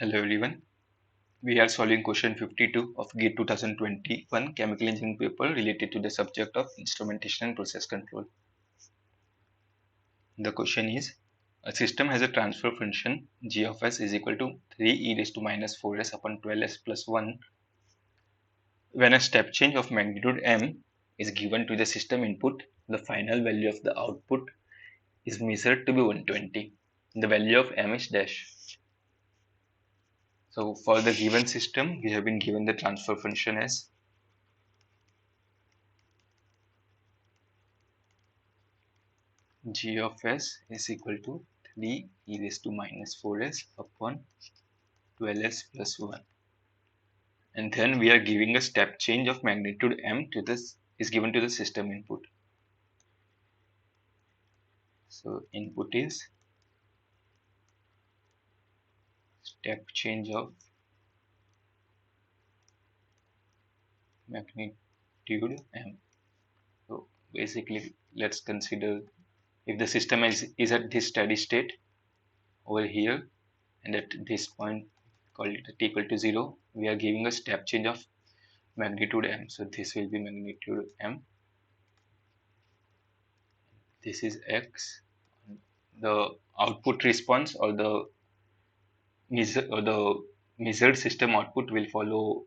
Hello everyone. We are solving question 52 of GATE 2021 Chemical Engineering paper related to the subject of instrumentation and process control. The question is, a system has a transfer function g of s is equal to 3 e raised to minus 4s upon 12s plus 1 when a step change of magnitude m is given to the system input. The final value of the output is measured to be 120. The value of m is dash. So for the given system, we have been given the transfer function as g of s is equal to 3 e raised to minus 4s upon 12s plus 1. And then we are giving a step change of magnitude m to this is given to the system input. So input is step change of magnitude m. So basically, let's consider if the system is at this steady state over here, and at this point, call it t equal to 0, we are giving a step change of magnitude m. So this will be magnitude m. This is x. The output response or the measured system output will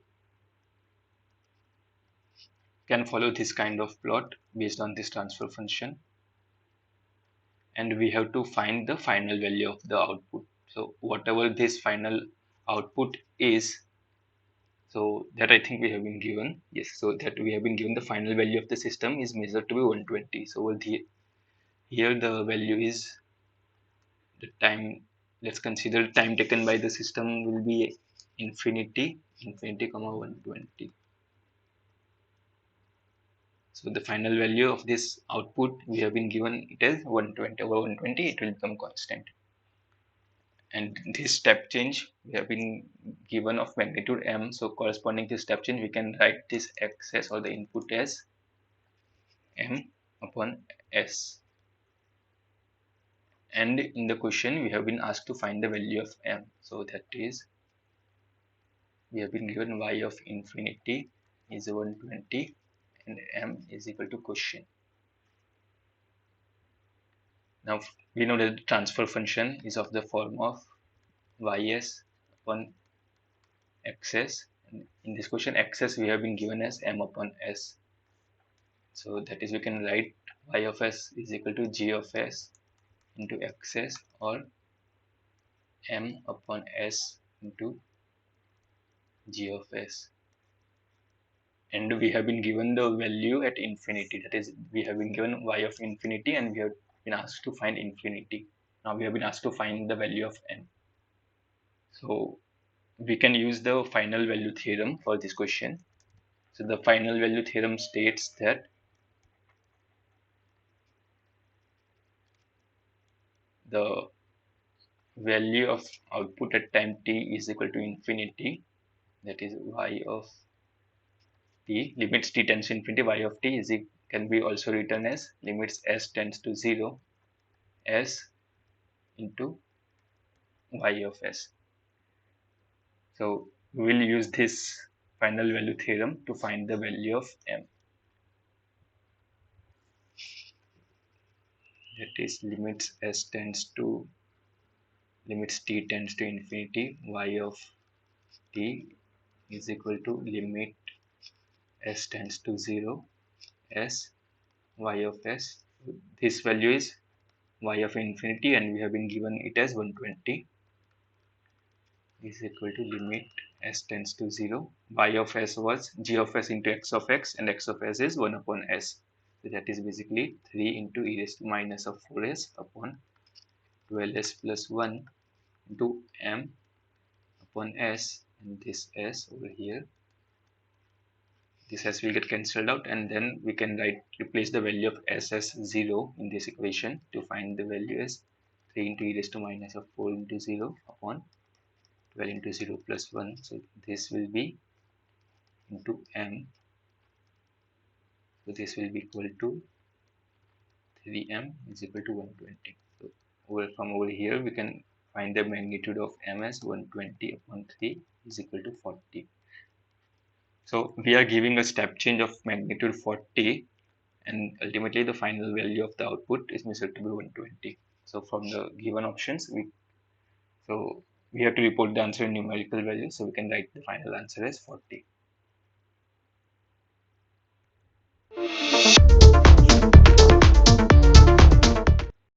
can follow this kind of plot based on this transfer function, and we have to find the final value of the output. So whatever this final output is, so that I think we have been given, yes, so that we have been given the final value of the system is measured to be 120. So here the value is the time. Let's consider time taken by the system will be infinity comma 120. So the final value of this output we have been given it is 120 over 120, it will become constant. And this step change we have been given of magnitude m, so corresponding to step change we can write this x or the input as m upon s. And in the question we have been asked to find the value of m, so that is we have been given y of infinity is 120 and m is equal to question. Now we know that the transfer function is of the form of ys upon xs. And in this question xs we have been given as m upon s. So that is we can write y of s is equal to g of s into xs or m upon s into g of s. And we have been given the value at infinity, that is we have been given y of infinity and we have been asked to find infinity. Now we have been asked to find the value of m. So we can use the final value theorem for this question. So the final value theorem states that the value of output at time t is equal to infinity, that is y of t, limits t tends to infinity, y of t is can be also written as limits s tends to 0 s into y of s. So we will use this final value theorem to find the value of m. That is limits t tends to infinity, y of t is equal to limit s tends to 0 s y of s. This value is y of infinity and we have been given it as 120 is equal to limit s tends to 0. Y of s was g of s into x of x and x of s is 1 upon s. So that is basically 3 into e raised to minus of 4s upon 12s plus 1 into m upon s, and this s over here, this s will get cancelled out, and then we can replace the value of s as 0 in this equation to find the value as 3 into e raised to minus of 4 into 0 upon 12 into 0 plus 1. So this will be into m. So this will be equal to 3m is equal to 120. So from over here we can find the magnitude of m as 120 upon 3 is equal to 40. So we are giving a step change of magnitude 40, and ultimately the final value of the output is measured to be 120. So from the given options, we have to report the answer in numerical value, so we can write the final answer as 40.